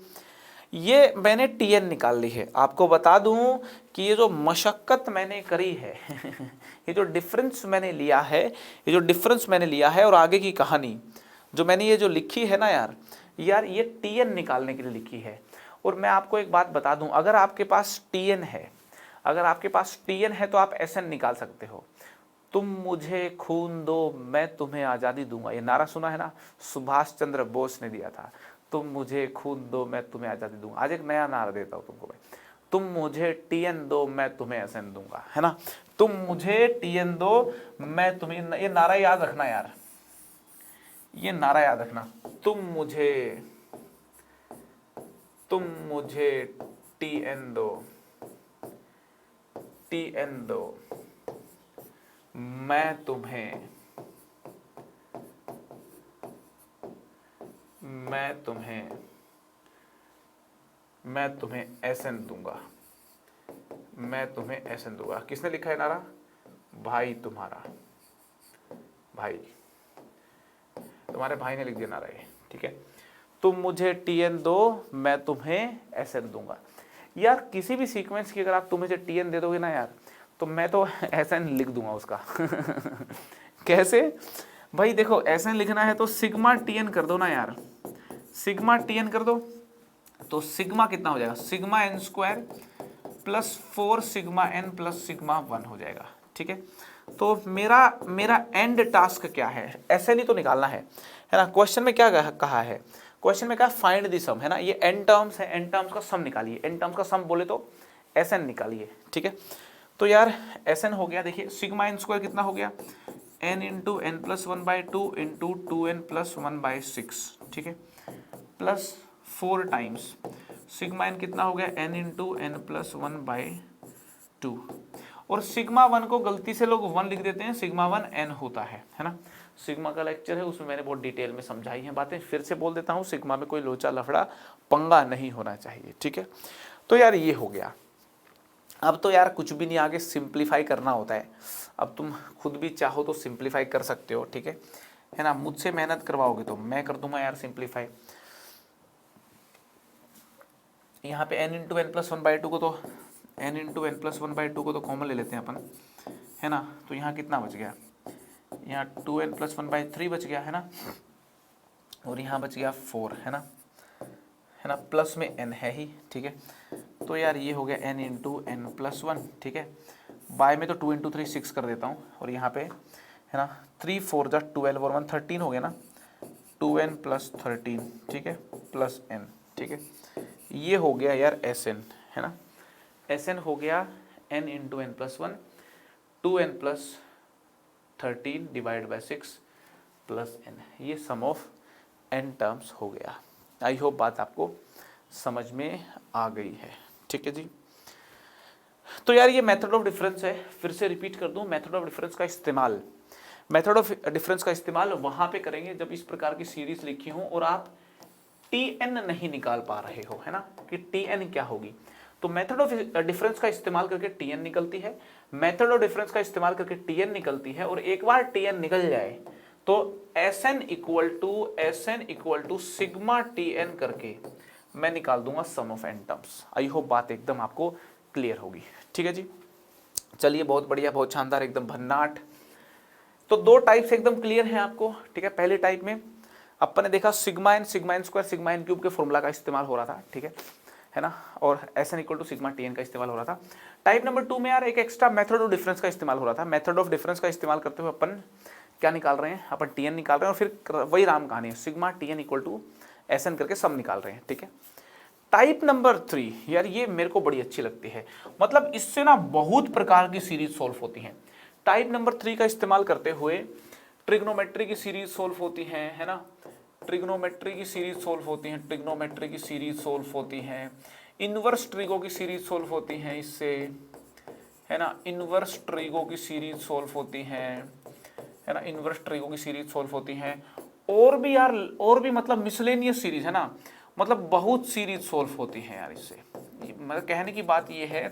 ये मैंने tn निकाल ली है। आपको बता दूं कि ये जो मशक्कत मैंने करी है ये जो डिफरेंस मैंने लिया है, और आगे की कहानी जो मैंने ये जो लिखी है ना यार ये tn निकालने के लिए लिखी है। और मैं आपको एक बात बता दूं, अगर आपके पास tn है तो आप Sn निकाल सकते हो। तुम मुझे खून दो मैं तुम्हें आज़ादी दूंगा, ये नारा सुना है ना, सुभाष चंद्र बोस ने दिया था, तुम मुझे खून दो मैं तुम्हें आज़ादी दूंगा। आज एक नया नारा देता हूँ तुमको मैं, तुम मुझे tn दो मैं तुम्हें Sn दूंगा, है ना। तुम मुझे tn दो मैं तुम्हें, ये नारा याद रखना यार, ये नारा याद रखना, तुम मुझे tn दो मैं तुम्हें Sn दूंगा, मैं तुम्हें Sn दूंगा। किसने लिखा है नारा, भाई तुम्हारा भाई, तुम्हारे भाई ने लिख दिया नारा ये, ठीक है। तुम मुझे tn दो मैं तुम्हें Sn दूंगा। यार किसी भी सीक्वेंस की अगर आप तुम मुझे tn दे दोगे ना यार, तो मैं तो Sn लिख दूंगा उसका कैसे भाई, देखो Sn लिखना है तो सिग्मा tn कर दो ना यार, सिग्मा tn कर दो, तो सिग्मा कितना हो जाएगा, sigma n square plus 4 sigma n plus sigma 1 हो जाएगा, ठीक है। तो मेरा एंड टास्क क्या है, ऐसे नहीं तो निकालना है ना। क्वेश्चन में क्या कहा है, क्वेश्चन में कहा फाइंड द सम, है ना। ये एन टर्म्स है, एन टर्म्स का सम निकालिए, एन टर्म्स का सम बोले तो एस एन निकालिए, ठीक है। तो यार एस एन हो गया, देखिए सिग्मा एन स्क्वायर कितना हो गया, n into n plus 1/2 into 2n plus 1/6, ठीक है, प्लस 4 टाइम्स सिग्मा एन कितना हो गया, एन इंटू एन प्लस 1/2। और सिग्मा 1 को गलती से लोग 1 लिख देते हैं, सिग्मा 1 n होता है ना। सिग्मा का लेक्चर है, उसमें मैंने बहुत डिटेल में समझाई हैं बातें, फिर से बोल देता हूँ, सिग्मा में कोई लोचा लफड़ा पंगा नहीं होना चाहिए, ठीक है। तो यार ये हो गया। अब तो यार कुछ भी नहीं, आगे सिंप्लीफाई करना होता है। अब तुम खुद भी चाहो तो सिंप्लीफाई कर सकते हो, ठीक है ना। मुझसे मेहनत करवाओगे तो मैं कर दूंगा यार सिंप्लीफाई। यहाँ पे n इंटू एन प्लस 1/2 को तो n इंटू एन प्लस 1/2 को तो कॉमन ले लेते हैं अपन, है ना। तो यहाँ कितना बच गया, यहाँ 2n प्लस 1/3 बच गया, है ना। और यहाँ बच गया 4, है ना, प्लस में n है ही, ठीक है। तो यार ये हो गया n इंटू एन प्लस 1, ठीक है। बाय में तो 2 इंटू 3 6 कर देता हूँ, और यहाँ पे है ना 3 4 जा 12 और 1 13 हो गया ना, 2n प्लस 13, ठीक है, प्लस n, ठीक है। ये हो गया यार Sn, है ना। Sn हो गया n into n plus 1, 2n plus 13 divide by 6 plus n, ये सम ऑफ n टर्म्स हो गया। आई होप बात आपको समझ में आ गई है, ठीक है जी। तो यार ये मेथड ऑफ डिफरेंस है, फिर से रिपीट कर दूं, मेथड ऑफ डिफरेंस का इस्तेमाल, मेथड ऑफ डिफरेंस का इस्तेमाल वहां पे करेंगे जब इस प्रकार की सीरीज लिखी हो और आप Tn नहीं निकाल पा रहे हो, है ना, कि Tn क्या होगी। तो मेथड ऑफ डिफरेंस का इस्तेमाल करके Tn निकलती है, मेथड ऑफ डिफरेंस का इस्तेमाल करके Tn निकलती है, और एक बार Tn निकल जाए तो Sn equal to sigma Tn करके मैं निकाल दूंगा sum of n terms. I hope बात एकदम आपको क्लियर होगी, ठीक है जी। चलिए बहुत बढ़िया, बहुत शानदार, एकदम भन्नाट। तो दो टाइप्स एकदम क्लियर हैं आपको, ठीक है। पहले टाइप में अपन ने देखा sigma n square sigma n cube के फॉर्मूला का इस्तेमाल हो रहा था, ठीक है ना, और Sn equal to sigma Tn का इस्तेमाल हो रहा था। टाइप नंबर 2 में यार एक एक्स्ट्रा मेथड ऑफ डिफरेंस का इस्तेमाल हो रहा था। मेथड ऑफ डिफरेंस का इस्तेमाल करते हुए अपन क्या निकाल रहे हैं, अपन Tn निकाल रहे हैं, और फिर वही राम कहानी है, sigma Tn equal to Sn करके सम निकाल रहे हैं, ठीक है। टाइप नंबर 3 यार ये मेरे को बड़ी अच्छी लगती है, मतलब इससे ना बहुत प्रकार की सीरीज सॉल्व होती हैं। टाइप नंबर 3 का इस्तेमाल करते हुए ट्रिग्नोमेट्री की सीरीज सॉल्व होती है ना, ट्रिग्नोमेट्री की सीरीज सॉल्व होती हैं, ट्रिग्नोमेट्री की सीरीज सॉल्व होती हैं, इनवर्स ट्रिगो की सीरीज सॉल्व होती हैं इससे, है ना, इनवर्स ट्रिगो की सीरीज सॉल्व होती हैं, है ना, इनवर्स ट्रिगो की सीरीज सॉल्व होती हैं, और भी यार, और भी मतलब मिसलेनियस सीरीज, है ना, मतलब बहुत सीरीज सॉल्व होती हैं यार इससे। मतलब कहने की बात ये है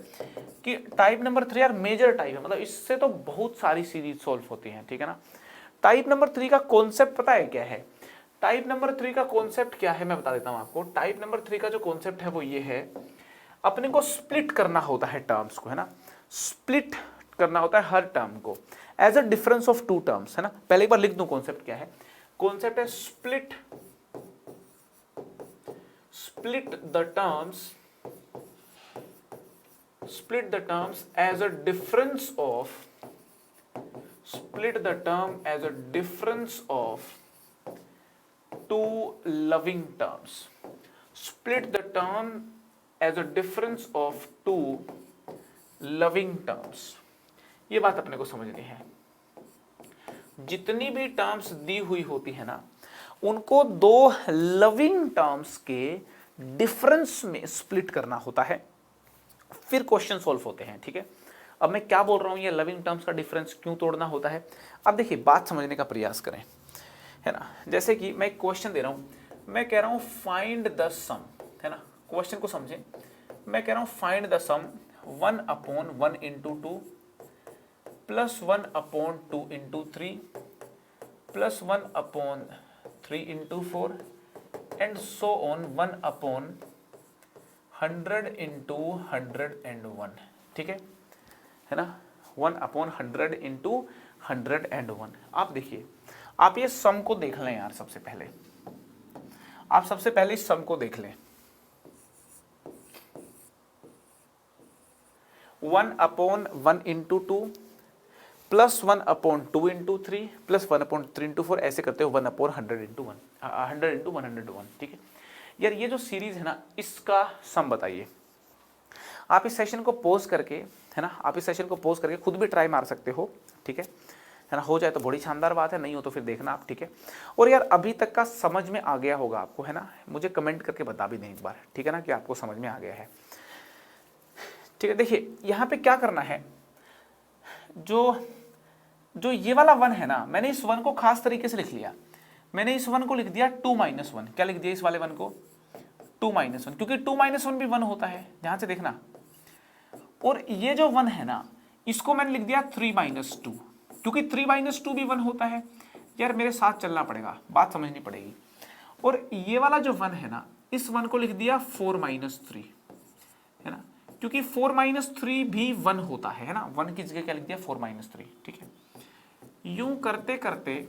कि टाइप नंबर 3 यार मेजर टाइप है, मतलब इससे तो बहुत सारी सीरीज सॉल्व होती हैं, ठीक है ना। टाइप नंबर 3 का कॉन्सेप्ट पता है क्या है, टाइप नंबर 3 का कॉन्सेप्ट क्या है मैं बता देता हूं आपको। टाइप नंबर 3 का जो कॉन्सेप्ट है वो ये है, अपने को स्प्लिट करना होता है टर्म्स को, है ना, स्प्लिट करना होता है हर टर्म को as a difference of two terms, है ना। पहले एक बार लिख दूं कॉन्सेप्ट क्या है, कॉन्सेप्ट है split the terms as a difference of, split the term as a difference of two loving terms, split the term as a difference of two loving terms। ये बात अपने को समझनी है, जितनी भी टर्म्स दी हुई होती है ना, उनको दो लविंग टर्म्स के डिफरेंस में स्प्लिट करना होता है, फिर क्वेश्चन सॉल्व होते हैं, ठीक है। अब मैं क्या बोल रहा हूं, ये लविंग टर्म्स का डिफरेंस क्यों तोड़ना होता है। अब देखिए बात समझने का प्रयास करें, है ना। जैसे कि मैं एक क्वेश्चन दे रहा हूं, मैं कह रहा हूं फाइंड द सम, है ना, क्वेश्चन को समझें। मैं कह रहा हूं find the sum 1/1 into 2 plus 1/2 into 3 plus 1/3 into 4 and so on 1/100 into 101, ठीक है ना, 1/100 इंटू 101। आप देखिए, आप ये सम को देख लें यार, सबसे पहले आप सबसे पहले इस सम को देख लें। 1/1 इंटू 2 +1/2 इंटू 3 +1/3 इंटू 4, ऐसे करते हो 1/100 इंटू 1, 100 इंटू 101, ठीक है। यार ये जो सीरीज है ना, इसका सम बताइए। आप इस सेशन को पॉज करके, है ना, आप इस सेशन को पॉज करके खुद भी ट्राई मार सकते हो, ठीक है ना। हो जाए तो बड़ी शानदार बात है, नहीं हो तो फिर देखना आप, ठीक है। और यार अभी तक का समझ में आ गया होगा आपको, है ना, मुझे कमेंट करके बता भी दें एक बार, ठीक है ना, कि आपको समझ में आ गया है, ठीक है। देखिए यहाँ पे क्या करना है, जो ये वाला 1 है ना, मैंने इस 1 को खास तरीके से लिख लिया। मैंने इस 1 को लिख दिया 2 - 1, क्या लिख दिया इस वाले 1 को 2 - 1, क्योंकि 2 - 1 भी 1 होता है, ध्यान से देखना। और ये जो 1 है ना, इसको मैंने लिख दिया 3 - 2, क्योंकि 3 - 2 भी 1 होता है। यार मेरे साथ चलना पड़ेगा, बात समझनी पड़ेगी। और ये वाला जो 1 है ना, इस 1 को लिख दिया 4 - 3, है ना, क्योंकि 4 - 3 भी 1 होता है ना। 1 की जगह क्या लिख दिया 4 - 3, ठीक है। यूं करते करते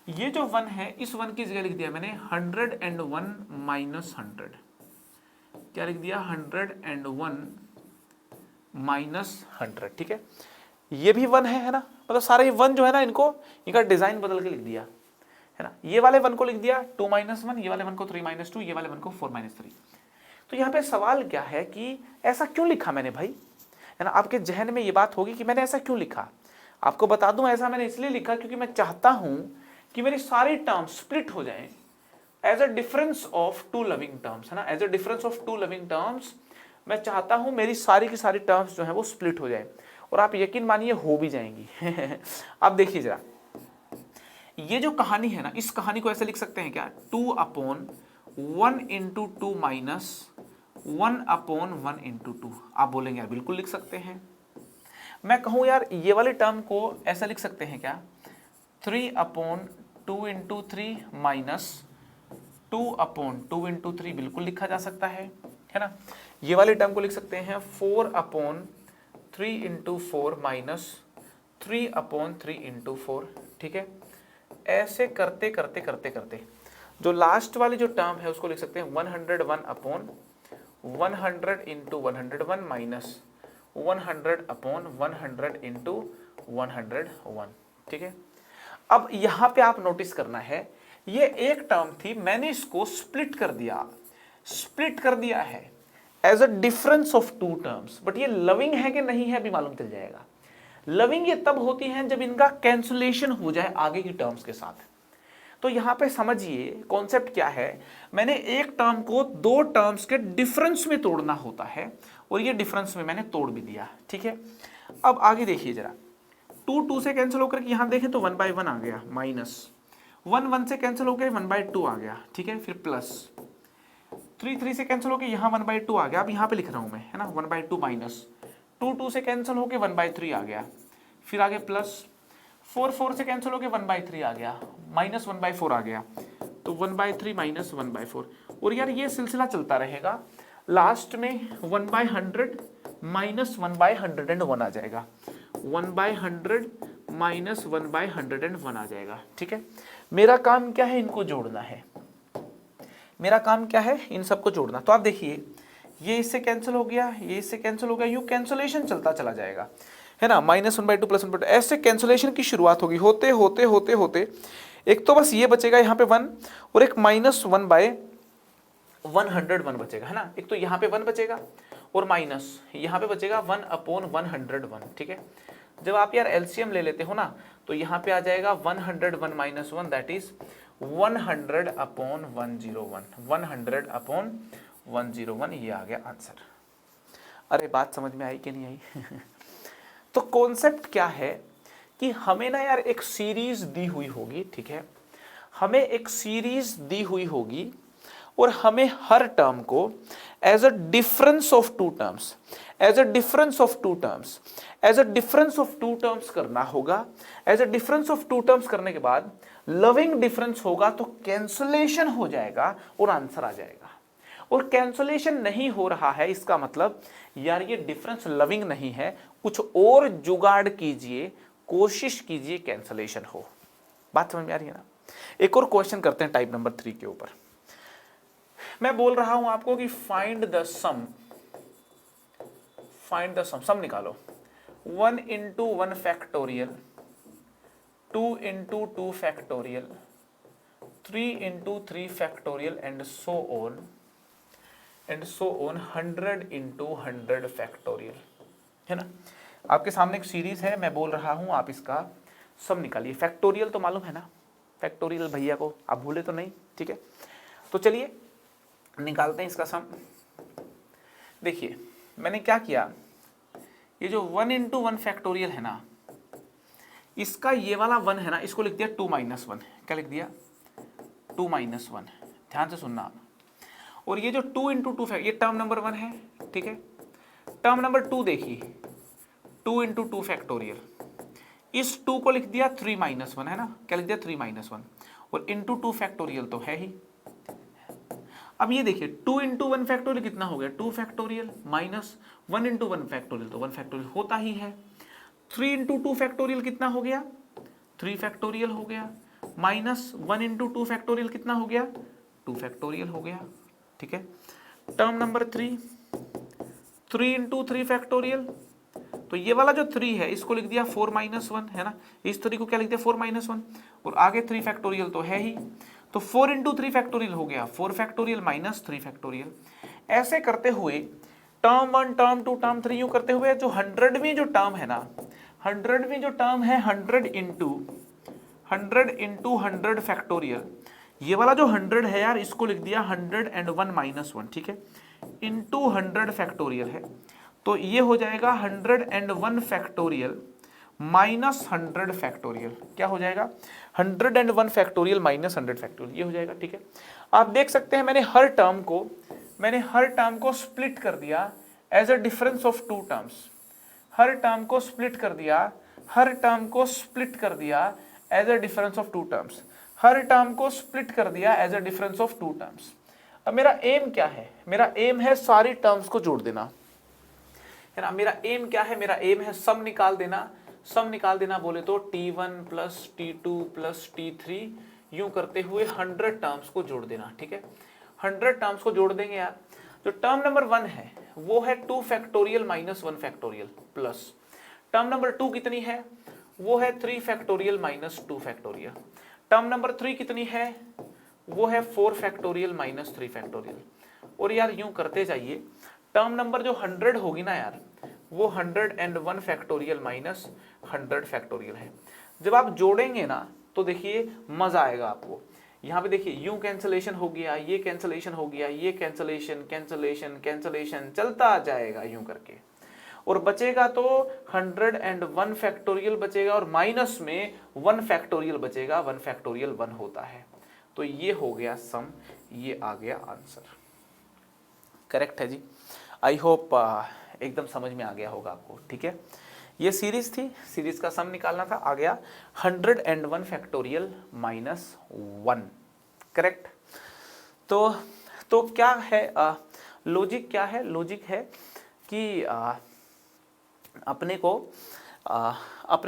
ये जो 1 है, इस 1 की जगह लिख दिया मैंने 101 - 100, क्या लिख दिया 101 - 100, ठीक है। ये भी 1 है ना, मतलब सारे 1 जो है ना, इनका डिजाइन बदल के लिख दिया, है ना। ये वाले 1 को लिख दिया 2 - 1, ये वाले 1 को 3 - 2, ये वाले 1 को 4 - 3। तो यहाँ पे सवाल क्या है कि ऐसा क्यों लिखा मैंने भाई, है ना। आपके जहन में ये बात होगी कि मैंने ऐसा क्यों लिखा। आपको बता दूं, ऐसा मैंने इसलिए लिखा क्योंकि मैं चाहता हूं कि मेरी सारी टर्म्स स्प्लिट हो जाएं as a difference of 2 living terms, है ना, as a difference of 2 living terms. मैं चाहता हूं मेरी सारी की सारी टर्म्स जो है वो स्प्लिट हो जाए, और आप यकीन मानिए हो भी जाएंगी। अब देखिए जरा, ये जो कहानी है ना, इस कहानी को ऐसे लिख सकते हैं क्या, 2/1 इंटू 2 माइनस 1/1 इंटू 2। आप बोलेंगे यार बिल्कुल लिख सकते हैं। मैं कहूं यार ये वाले टर्म को ऐसा लिख सकते हैं क्या, 3/2 इंटू 3 माइनस 2/2 इंटू 3, बिल्कुल लिखा जा सकता है ना। ये वाले टर्म को लिख सकते हैं 4/3 इंटू 4 माइनस 3/3 इंटू 4, ठीक है। ऐसे करते करते करते करते जो लास्ट वाली जो टर्म है उसको लिख सकते हैं 101/100 इंटू 101 माइनस 100/100 इंटू 101, ठीक है। अब यहां पे आप नोटिस करना है, ये एक टर्म थी, मैंने इसको स्प्लिट कर दिया है as a difference of 2 terms. But ये लविंग है कि नहीं है अभी मालूम चल जाएगा। लविंग ये तब होती हैं जब इनका कैंसुलेशन हो जाए आगे की टर्म्स के साथ। तो यहां पे समझिए कॉन्सेप्ट क्या है, मैंने एक टर्म को 2 टर्म्स के डिफरेंस में तोड़ना होता है, और ये डिफरेंस में मैंने तोड़ भी दिया, ठीक है। अब आगे देखिए जरा, 2 से कैंसिल होकर के यहां देखें तो 1/1 आ गया, माइनस 1 से कैंसिल होकर 1/2 आ गया, ठीक है। फिर प्लस 3 से कैंसिल होकर यहां 1/2 आ गया। अब यहां पे लिख रहा हूं मैं, है ना, 1/2 माइनस 2 से कैंसिल होकर 1/3 आ गया। फिर आगे प्लस 4 से कैंसिल होकर 1/3 आ गया, माइनस 1/4 आ गया, तो 1/3 माइनस 1/4। और यार ये सिलसिला चलता रहेगा, लास्ट में 1/100 माइनस 1/101 आ जाएगा, 1/100 माइनस 1/101 आ जाएगा, ठीक है। मेरा काम क्या है, इनको जोड़ना है, मेरा काम क्या है, इन सबको जोड़ना। तो आप देखिए ये इससे कैंसिल हो गया, ये इससे कैंसिल हो गया, यूं कैंसिलेशन चलता चला जाएगा, है ना। -1/2 प्लस 1/2, ऐसे कैंसिलेशन की शुरुआत होगी, होते होते होते होते एक तो बस ये बचेगा यहाँ पे 1, और एक -1/101 बचेगा, है ना। एक तो यहाँ पे 1 बचेगा, और माइनस यहाँ पे बचेगा 1/101, ठीक है। जब आप यार एलसीएम ले लेते हो ना, तो यहाँ पे आ जाएगा 101 माइनस 1, दैट इज 100/101, 100/101, ये आ गया आंसर। अरे बात समझ में आई कि नहीं आई? तो कॉन्सेप्ट क्या है कि हमें ना यार एक सीरीज दी हुई होगी, ठीक है, हमें एक सीरीज दी हुई होगी, और हमें हर टर्म को as a difference of 2 terms, as a difference of 2 terms, as a difference of 2 terms करना होगा। As a difference of 2 terms करने के बाद लविंग डिफरेंस होगा तो कैंसुलेशन हो जाएगा और आंसर आ जाएगा। और कैंसुलेशन नहीं हो रहा है, इसका मतलब यार ये डिफरेंस लविंग नहीं है, कुछ और जुगाड़ कीजिए, कोशिश कीजिए कैंसुलेशन हो। बात समझ में आ रही है ना। एक और क्वेश्चन करते हैं टाइप नंबर 3 के ऊपर। मैं बोल रहा हूं आपको कि फाइंड द सम, सम निकालो। 1 into 1 factorial, 2 into 2 factorial, 3 into 3 factorial and so on 100 into 100 factorial, है ना। आपके सामने एक सीरीज है, मैं बोल रहा हूं, आप इसका सम निकालिए। फैक्टोरियल तो मालूम है ना, फैक्टोरियल भैया को आप भूले तो नहीं, ठीक है। तो चलिए निकालते हैं इसका सम। देखिए मैंने क्या किया, ये जो 1 इंटू 1 फैक्टोरियल है ना, इसका ये वाला 1 है ना, इसको लिख दिया 2 माइनस 1। क्या लिख दिया? 2 माइनस 1। ध्यान से सुनना आप। और ये जो 2 इंटू 2 ये टर्म नंबर 1 है, ठीक है। टर्म नंबर 2 देखिए, 2 इंटू 2 फैक्टोरियल, इस 2 को लिख दिया 3 माइनस 1, है ना। क्या लिख दिया? 3 माइनस 1। और इंटू 2 फैक्टोरियल तो है ही। अब ये देखिए 2 इंटू 1 फैक्टोरियल कितना हो गया? 2 फैक्टोरियल, माइनस 1 इंटू 1 फैक्टोरियल तो 1 फैक्टोरियल होता ही है। 3 इंटू 2 फैक्टोरियल कितना हो गया? 3 फैक्टोरियल हो गया, माइनस 1 इंटू 2 फैक्टोरियल कितना हो गया? 2 फैक्टोरियल हो गया, ठीक है। टर्म नंबर 3, 3 इंटू 3 फैक्टोरियल, तो ये वाला जो 3 है इसको लिख दिया 4 माइनस 1, है ना। इस 3 को क्या लिख दिया? 4 माइनस 1। और आगे 3 फैक्टोरियल तो है ही, तो 4 इंटू 3 फैक्टोरियल हो गया 4 फैक्टोरियल माइनस 3 फैक्टोरियल। ऐसे करते हुए टर्म 1, टर्म 2, टर्म 3 यूं करते हुए जो 100वीं जो टर्म है ना, 100वीं जो टर्म है 100 इंटू 100 फैक्टोरियल, ये वाला जो 100 है यार, इसको लिख दिया 101 माइनस 1, ठीक है, इंटू 100 फैक्टोरियल है। तो ये हो जाएगा 101 फैक्टोरियल माइनस 100 फैक्टोरियल। क्या हो जाएगा? 101 फैक्टोरियल माइनस 100 फैक्टोरियल, ये हो जाएगा, ठीक है। आप देख सकते हैं मैंने हर टर्म को स्प्लिट कर दिया as a difference of two terms. हर टर्म को स्प्लिट कर दिया as a difference of two terms. हर टर्म को स्प्लिट कर दिया as a difference of two terms. अब मेरा एम क्या है? मेरा एम है सारी टर्म्स को जोड़ देना, है ना। मेरा एम क्या है? मेरा एम है सम निकाल देना। सम निकाल देना बोले तो T1 plus T2 plus T3 यूं करते हुए 100 टर्म्स को जोड़ देना, ठीक है। 100 टर्म्स को जोड़ देंगे यार। जो टर्म नंबर 1 है वो है 2 factorial minus 1 factorial, plus term number 2 कितनी है? वो है 3 factorial minus 2 factorial. Term number 3 कितनी है? वो है 4 फैक्टोरियल माइनस 3 फैक्टोरियल। और यार यूं करते जाइए, टर्म नंबर जो 100 होगी ना यार, वो 101 फैक्टोरियल माइनस 100 फैक्टोरियल है। जब आप जोड़ेंगे ना तो देखिए मजा आएगा आपको। यहाँ पे देखिए यूं कैंसलेशन हो गया, ये कैंसलेशन हो गया, ये कैंसलेशन चलता जाएगा यूं करके, और बचेगा तो 101 फैक्टोरियल बचेगा, और माइनस में 1 फैक्टोरियल बचेगा। 1 फैक्टोरियल 1 होता है। तो ये हो गया सम, ये आ गया आंसर। करेक्ट है जी। आई होप एकदम समझ में आ गया होगा आपको, ठीक है। ये सीरीज थी, सीरीज का सम निकालना था, आ गया 101 फैक्टोरियल माइनस 1। करेक्ट। तो क्या है लॉजिक? क्या है लॉजिक? है कि अपने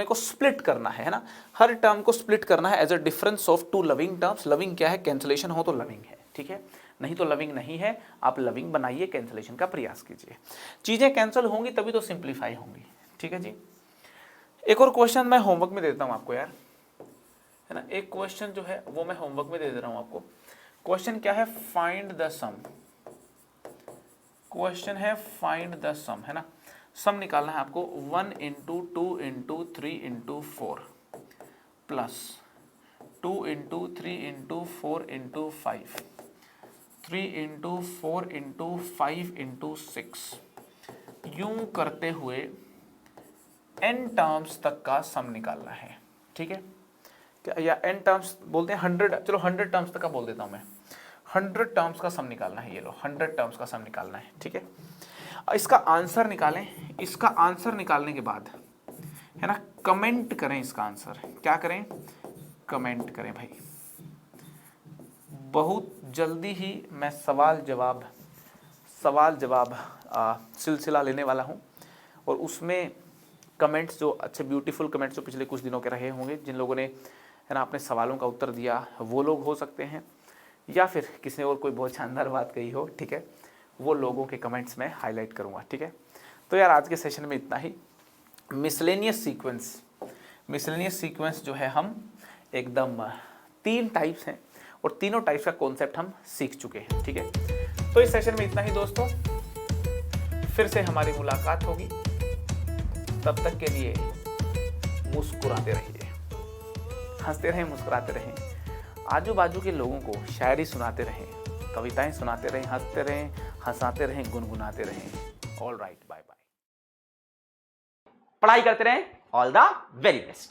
को स्प्लिट करना है ना। हर टर्म को स्प्लिट करना है as a difference of two leaving terms. Leaving क्या है? कैंसलेशन हो तो लविंग है, ठीक है, नहीं तो लविंग नहीं है। आप लविंग बनाइए, कैंसलेशन का प्रयास कीजिए। चीजें कैंसिल होंगी तभी तो सिंप्लीफाई होंगी, ठीक है जी। एक और क्वेश्चन मैं होमवर्क में देता हूं आपको यार, है ना। एक क्वेश्चन जो है वो मैं होमवर्क में दे रहा हूं आपको। क्वेश्चन क्या है? Find the sum. क्वेश्चन है फाइंड द सम, है ना। सम निकालना है आपको। 1 into 2 into 3 into 4 plus 2 into 3 into 4 into 5, 3 into 4 into 5 into 6, यूं करते हुए n टर्म्स तक का सम निकालना है, ठीक है। क्या या n टर्म्स बोलते हैं 100, चलो 100 टर्म्स तक का बोल देता हूं मैं। 100 टर्म्स का सम निकालना है, ये लो 100 टर्म्स का सम निकालना है, ठीक है। इसका आंसर निकालें। इसका आंसर निकालने के बाद, है ना, कमेंट करें इसका आंसर। क्या करें? कमेंट करें भाई। बहुत जल्दी ही मैं सवाल जवाब सिलसिला लेने वाला हूं, और उसमें कमेंट्स जो अच्छे ब्यूटीफुल कमेंट्स जो पिछले कुछ दिनों के रहे होंगे, जिन लोगों ने, है ना, अपने सवालों का उत्तर दिया, वो लोग हो सकते हैं, या फिर किसी और कोई बहुत शानदार बात कही हो, ठीक है, वो लोगों के कमेंट्स में हाईलाइट करूंगा, ठीक है। तो यार आज के सेशन में इतना ही। मिसलेनियस सीक्वेंस जो है हम एकदम 3 टाइप्स हैं और तीनों टाइप्स का कॉन्सेप्ट हम सीख चुके हैं। ठीक है, तो इस सेशन में इतना ही दोस्तों, फिर से हमारी मुलाकात होगी। तब तक के लिए मुस्कुराते रहिए, हंसते रहें, मुस्कुराते रहें, आजू बाजू के लोगों को शायरी सुनाते रहें, कविताएं सुनाते रहें, हंसते रहें, हंसाते रहें, गुनगुनाते रहें। All right, bye bye. पढ़ाई करते रहें। All the very best.